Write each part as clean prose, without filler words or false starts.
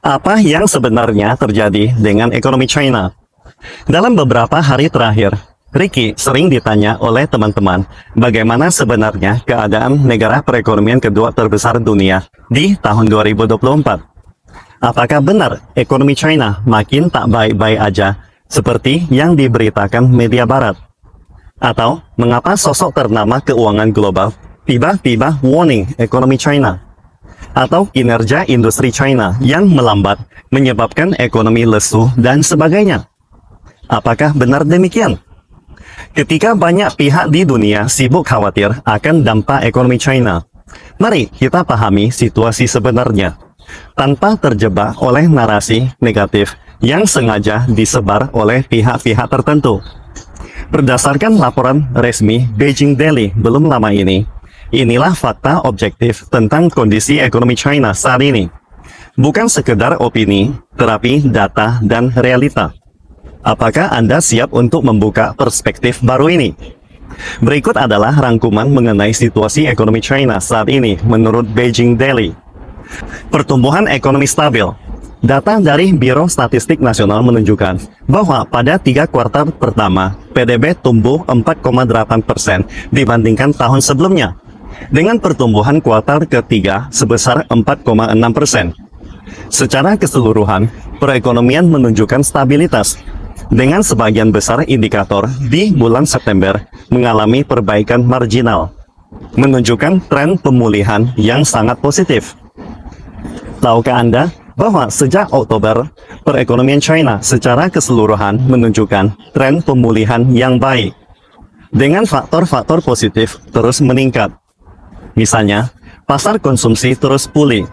Apa yang sebenarnya terjadi dengan ekonomi China? Dalam beberapa hari terakhir, Ricky sering ditanya oleh teman-teman bagaimana sebenarnya keadaan negara perekonomian kedua terbesar dunia di tahun 2024. Apakah benar ekonomi China makin tak baik-baik aja seperti yang diberitakan media barat? Atau mengapa sosok ternama keuangan global tiba-tiba warning ekonomi China? Atau kinerja industri China yang melambat menyebabkan ekonomi lesu dan sebagainya? Apakah benar demikian? Ketika banyak pihak di dunia sibuk khawatir akan dampak ekonomi China, mari kita pahami situasi sebenarnya, tanpa terjebak oleh narasi negatif yang sengaja disebar oleh pihak-pihak tertentu. Berdasarkan laporan resmi Beijing Daily belum lama ini, inilah fakta objektif tentang kondisi ekonomi China saat ini. Bukan sekedar opini, tetapi data dan realita. Apakah Anda siap untuk membuka perspektif baru ini? Berikut adalah rangkuman mengenai situasi ekonomi China saat ini menurut Beijing Daily. Pertumbuhan ekonomi stabil. Data dari Biro Statistik Nasional menunjukkan bahwa pada 3 kuartal pertama, PDB tumbuh 4,8% dibandingkan tahun sebelumnya, dengan pertumbuhan kuartal ketiga sebesar 4,6%. Secara keseluruhan, perekonomian menunjukkan stabilitas, dengan sebagian besar indikator di bulan September mengalami perbaikan marginal, menunjukkan tren pemulihan yang sangat positif. Tahukah Anda bahwa sejak Oktober, perekonomian China secara keseluruhan menunjukkan tren pemulihan yang baik, dengan faktor-faktor positif terus meningkat. Misalnya, pasar konsumsi terus pulih,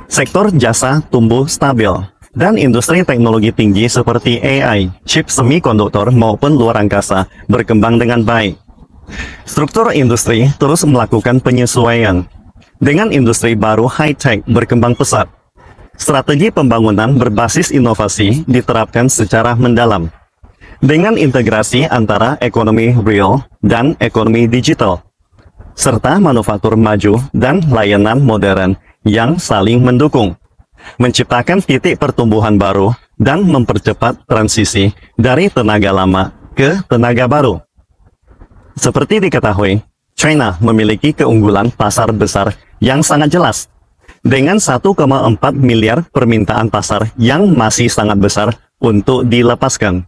sektor jasa tumbuh stabil, dan industri teknologi tinggi seperti AI, chip semikonduktor maupun luar angkasa berkembang dengan baik. Struktur industri terus melakukan penyesuaian, dengan industri baru high-tech berkembang pesat. Strategi pembangunan berbasis inovasi diterapkan secara mendalam, dengan integrasi antara ekonomi real dan ekonomi digital, serta manufaktur maju dan layanan modern yang saling mendukung, menciptakan titik pertumbuhan baru dan mempercepat transisi dari tenaga lama ke tenaga baru. Seperti diketahui, China memiliki keunggulan pasar besar yang sangat jelas, dengan 1,4 miliar permintaan pasar yang masih sangat besar untuk dilepaskan.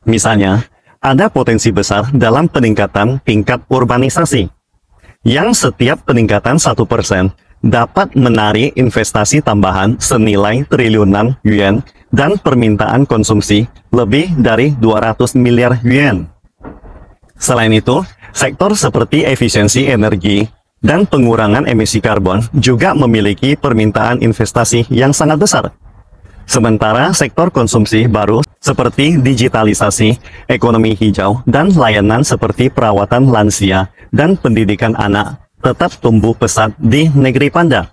Misalnya, ada potensi besar dalam peningkatan tingkat urbanisasi, yang setiap peningkatan 1% dapat menarik investasi tambahan senilai triliunan yuan dan permintaan konsumsi lebih dari 200 miliar yuan. Selain itu, sektor seperti efisiensi energi dan pengurangan emisi karbon juga memiliki permintaan investasi yang sangat besar. Sementara sektor konsumsi baru seperti digitalisasi, ekonomi hijau, dan layanan seperti perawatan lansia dan pendidikan anak tetap tumbuh pesat di negeri Panda.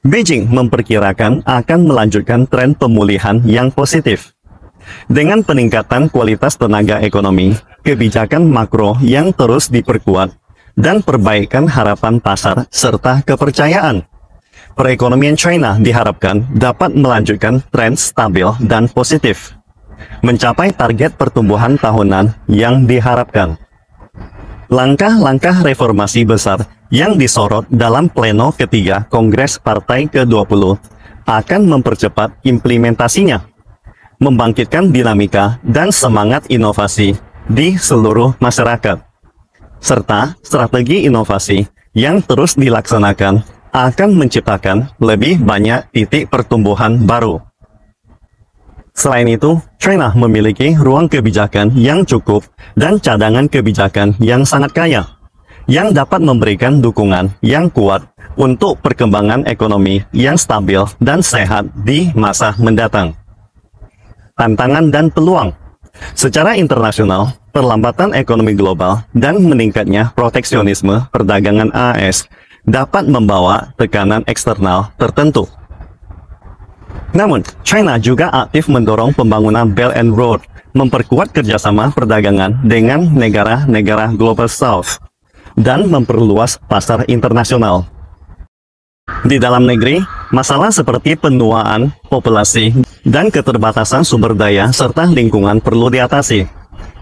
Beijing memperkirakan akan melanjutkan tren pemulihan yang positif, dengan peningkatan kualitas tenaga ekonomi, kebijakan makro yang terus diperkuat, dan perbaikan harapan pasar serta kepercayaan. Perekonomian China diharapkan dapat melanjutkan tren stabil dan positif, mencapai target pertumbuhan tahunan yang diharapkan. Langkah-langkah reformasi besar yang disorot dalam pleno ketiga Kongres Partai ke-20 akan mempercepat implementasinya, membangkitkan dinamika dan semangat inovasi di seluruh masyarakat, serta strategi inovasi yang terus dilaksanakan akan menciptakan lebih banyak titik pertumbuhan baru. Selain itu, China memiliki ruang kebijakan yang cukup dan cadangan kebijakan yang sangat kaya, yang dapat memberikan dukungan yang kuat untuk perkembangan ekonomi yang stabil dan sehat di masa mendatang. Tantangan dan peluang. Secara internasional, perlambatan ekonomi global dan meningkatnya proteksionisme perdagangan AS dapat membawa tekanan eksternal tertentu. Namun, China juga aktif mendorong pembangunan Belt and Road, memperkuat kerjasama perdagangan dengan negara-negara Global South, dan memperluas pasar internasional. Di dalam negeri, Masalah seperti penuaan populasi dan keterbatasan sumber daya serta lingkungan perlu diatasi.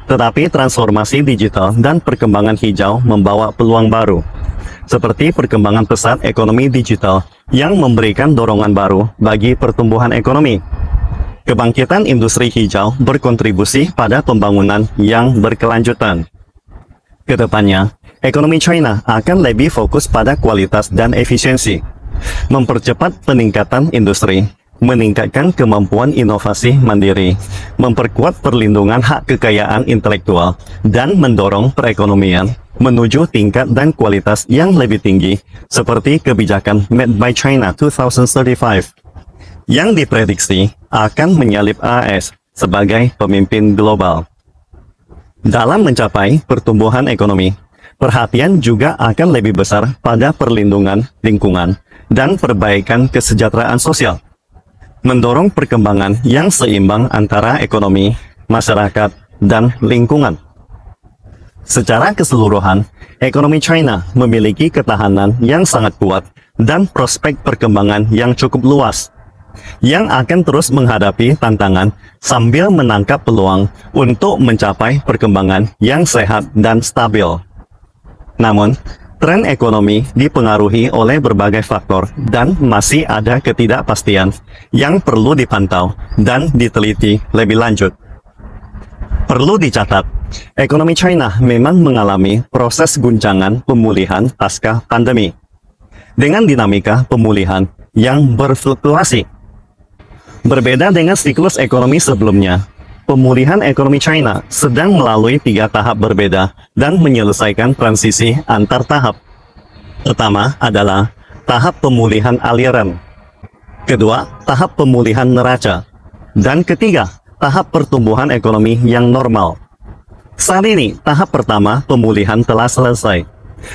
Tetapi transformasi digital dan perkembangan hijau membawa peluang baru, seperti perkembangan pesat ekonomi digital yang memberikan dorongan baru bagi pertumbuhan ekonomi. Kebangkitan industri hijau berkontribusi pada pembangunan yang berkelanjutan. Kedepannya, ekonomi China akan lebih fokus pada kualitas dan efisiensi, mempercepat peningkatan industri, meningkatkan kemampuan inovasi mandiri, memperkuat perlindungan hak kekayaan intelektual, dan mendorong perekonomian menuju tingkat dan kualitas yang lebih tinggi, seperti kebijakan Made by China 2035, yang diprediksi akan menyalip AS sebagai pemimpin global. Dalam mencapai pertumbuhan ekonomi, perhatian juga akan lebih besar pada perlindungan lingkungan dan perbaikan kesejahteraan sosial, mendorong perkembangan yang seimbang antara ekonomi, masyarakat, dan lingkungan. Secara keseluruhan, ekonomi China memiliki ketahanan yang sangat kuat dan prospek perkembangan yang cukup luas, yang akan terus menghadapi tantangan sambil menangkap peluang untuk mencapai perkembangan yang sehat dan stabil. Namun, tren ekonomi dipengaruhi oleh berbagai faktor dan masih ada ketidakpastian yang perlu dipantau dan diteliti lebih lanjut. Perlu dicatat, ekonomi China memang mengalami proses guncangan pemulihan pasca pandemi, dengan dinamika pemulihan yang berfluktuasi. Berbeda dengan siklus ekonomi sebelumnya, pemulihan ekonomi China sedang melalui 3 tahap berbeda dan menyelesaikan transisi antar tahap. Pertama adalah tahap pemulihan aliran, kedua, tahap pemulihan neraca, dan ketiga, tahap pertumbuhan ekonomi yang normal. Saat ini, tahap pertama pemulihan telah selesai,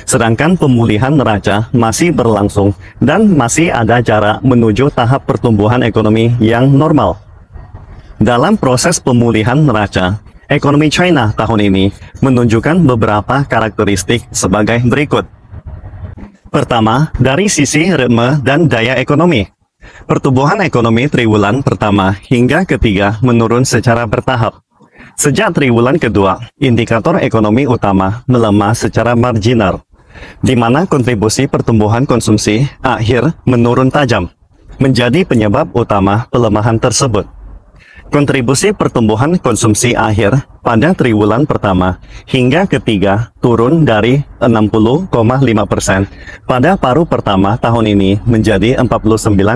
sedangkan pemulihan neraca masih berlangsung dan masih ada jarak menuju tahap pertumbuhan ekonomi yang normal. Dalam proses pemulihan neraca, ekonomi China tahun ini menunjukkan beberapa karakteristik sebagai berikut. Pertama, dari sisi ritme dan daya ekonomi. Pertumbuhan ekonomi triwulan pertama hingga ketiga menurun secara bertahap. Sejak triwulan kedua, indikator ekonomi utama melemah secara marginal, di mana kontribusi pertumbuhan konsumsi akhir menurun tajam, menjadi penyebab utama pelemahan tersebut. Kontribusi pertumbuhan konsumsi akhir pada triwulan pertama hingga ketiga turun dari 60,5% pada paruh pertama tahun ini menjadi 49,9%.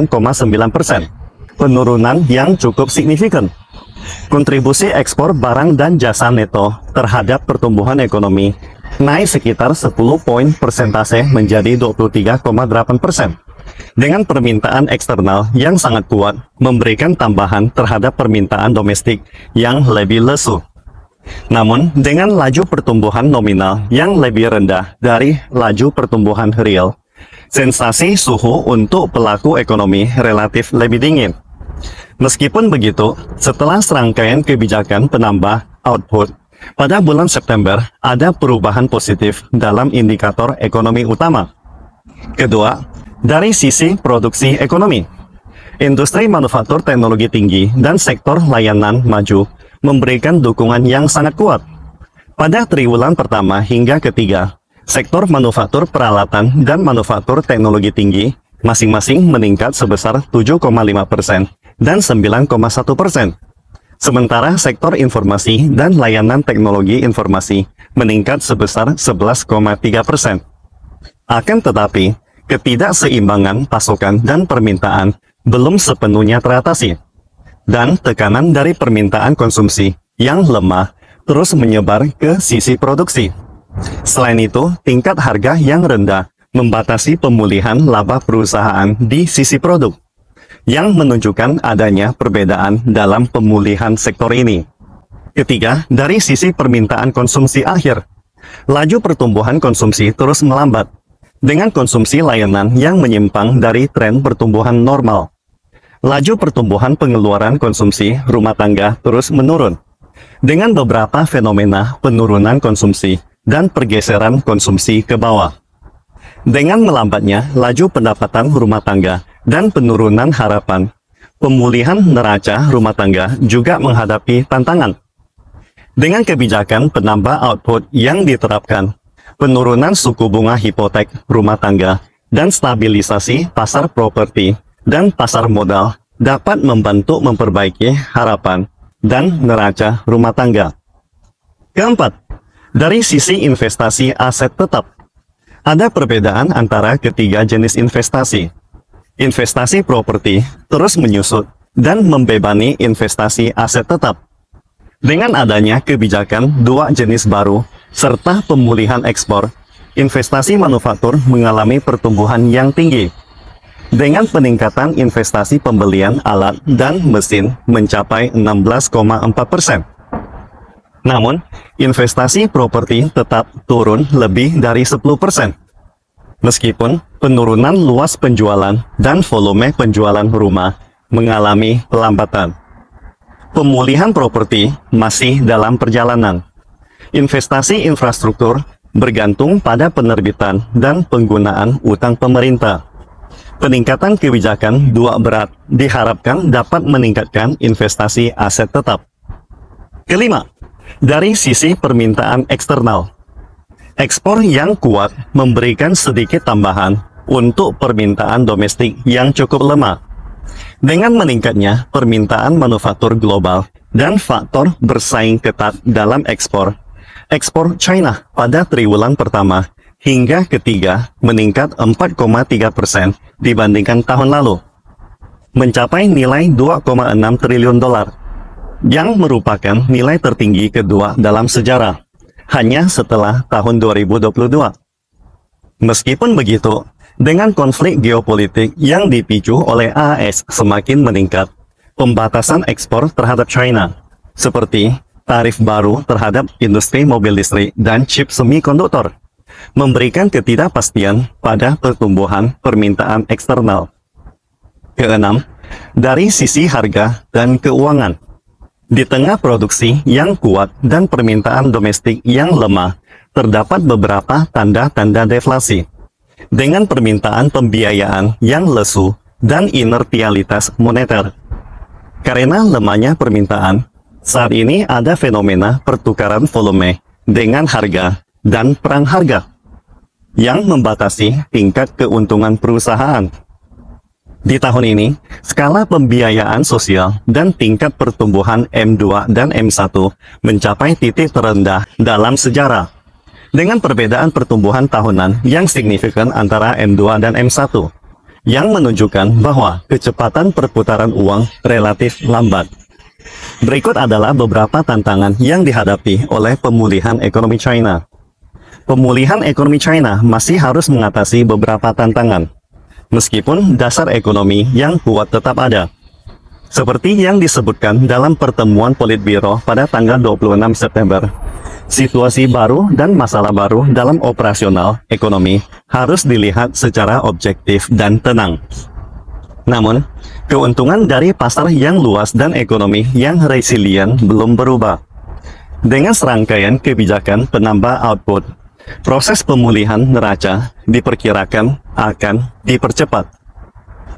Penurunan yang cukup signifikan. Kontribusi ekspor barang dan jasa neto terhadap pertumbuhan ekonomi naik sekitar 10 poin persentase menjadi 23,8%. Dengan permintaan eksternal yang sangat kuat, memberikan tambahan terhadap permintaan domestik yang lebih lesu. Namun, dengan laju pertumbuhan nominal yang lebih rendah dari laju pertumbuhan real, sensasi suhu untuk pelaku ekonomi relatif lebih dingin. Meskipun begitu, setelah serangkaian kebijakan penambah output, pada bulan September ada perubahan positif dalam indikator ekonomi utama. Kedua, dari sisi produksi ekonomi, industri manufaktur teknologi tinggi dan sektor layanan maju memberikan dukungan yang sangat kuat. Pada triwulan pertama hingga ketiga, sektor manufaktur peralatan dan manufaktur teknologi tinggi masing-masing meningkat sebesar 7,5% dan 9,1%. Sementara sektor informasi dan layanan teknologi informasi meningkat sebesar 11,3%. Akan tetapi, ketidakseimbangan pasokan dan permintaan belum sepenuhnya teratasi, dan tekanan dari permintaan konsumsi yang lemah terus menyebar ke sisi produksi. Selain itu, tingkat harga yang rendah membatasi pemulihan laba perusahaan di sisi produk, yang menunjukkan adanya perbedaan dalam pemulihan sektor ini. Ketiga, dari sisi permintaan konsumsi akhir, laju pertumbuhan konsumsi terus melambat, dengan konsumsi layanan yang menyimpang dari tren pertumbuhan normal. Laju pertumbuhan pengeluaran konsumsi rumah tangga terus menurun, dengan beberapa fenomena penurunan konsumsi dan pergeseran konsumsi ke bawah. Dengan melambatnya laju pendapatan rumah tangga dan penurunan harapan, pemulihan neraca rumah tangga juga menghadapi tantangan. Dengan kebijakan penambah output yang diterapkan, penurunan suku bunga hipotek rumah tangga, dan stabilisasi pasar properti dan pasar modal dapat membantu memperbaiki harapan dan neraca rumah tangga. Keempat, dari sisi investasi aset tetap, ada perbedaan antara ketiga jenis investasi. Investasi properti terus menyusut dan membebani investasi aset tetap. Dengan adanya kebijakan dua jenis baru, serta pemulihan ekspor, investasi manufaktur mengalami pertumbuhan yang tinggi. Dengan peningkatan investasi pembelian alat dan mesin mencapai 16,4%. Namun, investasi properti tetap turun lebih dari 10%. Meskipun penurunan luas penjualan dan volume penjualan rumah mengalami pelambatan. Pemulihan properti masih dalam perjalanan. Investasi infrastruktur bergantung pada penerbitan dan penggunaan utang pemerintah. Peningkatan kebijakan dua berat diharapkan dapat meningkatkan investasi aset tetap. Kelima, dari sisi permintaan eksternal, ekspor yang kuat memberikan sedikit tambahan untuk permintaan domestik yang cukup lemah. Dengan meningkatnya permintaan manufaktur global dan faktor bersaing ketat dalam ekspor China pada triwulan pertama hingga ketiga meningkat 4,3% dibandingkan tahun lalu, mencapai nilai 2,6 triliun dolar, yang merupakan nilai tertinggi kedua dalam sejarah, hanya setelah tahun 2022. Meskipun begitu, dengan konflik geopolitik yang dipicu oleh AS semakin meningkat, pembatasan ekspor terhadap China, seperti tarif baru terhadap industri mobil listrik dan chip semikonduktor, memberikan ketidakpastian pada pertumbuhan permintaan eksternal. Keenam, dari sisi harga dan keuangan, di tengah produksi yang kuat dan permintaan domestik yang lemah, terdapat beberapa tanda-tanda deflasi. Dengan permintaan pembiayaan yang lesu dan inertialitas moneter. Karena lemahnya permintaan, saat ini ada fenomena pertukaran volume dengan harga dan perang harga yang membatasi tingkat keuntungan perusahaan. Di tahun ini, skala pembiayaan sosial dan tingkat pertumbuhan M2 dan M1 mencapai titik terendah dalam sejarah, dengan perbedaan pertumbuhan tahunan yang signifikan antara M2 dan M1, yang menunjukkan bahwa kecepatan perputaran uang relatif lambat. Berikut adalah beberapa tantangan yang dihadapi oleh pemulihan ekonomi China. Pemulihan ekonomi China masih harus mengatasi beberapa tantangan, meskipun dasar ekonomi yang kuat tetap ada. Seperti yang disebutkan dalam pertemuan Politbiro pada tanggal 26 September, situasi baru dan masalah baru dalam operasional ekonomi harus dilihat secara objektif dan tenang. Namun, keuntungan dari pasar yang luas dan ekonomi yang resilient belum berubah. Dengan serangkaian kebijakan penambah output, proses pemulihan neraca diperkirakan akan dipercepat.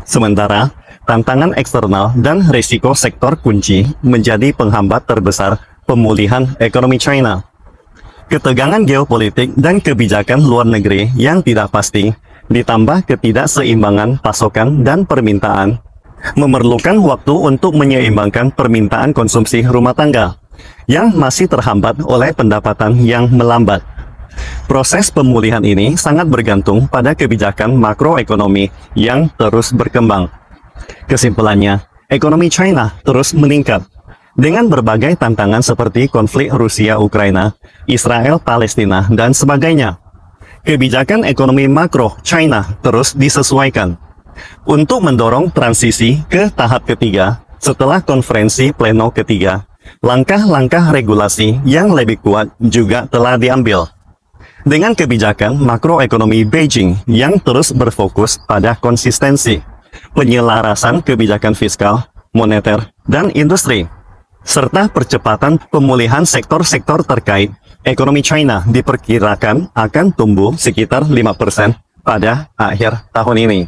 Sementara, tantangan eksternal dan risiko sektor kunci menjadi penghambat terbesar pemulihan ekonomi China. Ketegangan geopolitik dan kebijakan luar negeri yang tidak pasti, ditambah ketidakseimbangan pasokan dan permintaan, memerlukan waktu untuk menyeimbangkan permintaan konsumsi rumah tangga, yang masih terhambat oleh pendapatan yang melambat. Proses pemulihan ini sangat bergantung pada kebijakan makroekonomi yang terus berkembang. Kesimpulannya, ekonomi China terus meningkat. Dengan berbagai tantangan seperti konflik Rusia-Ukraina, Israel-Palestina, dan sebagainya. Kebijakan ekonomi makro China terus disesuaikan. Untuk mendorong transisi ke tahap ketiga, setelah konferensi pleno ketiga, langkah-langkah regulasi yang lebih kuat juga telah diambil. Dengan kebijakan makroekonomi Beijing yang terus berfokus pada konsistensi, penyelarasan kebijakan fiskal, moneter, dan industri, serta percepatan pemulihan sektor-sektor terkait, ekonomi China diperkirakan akan tumbuh sekitar 5% pada akhir tahun ini.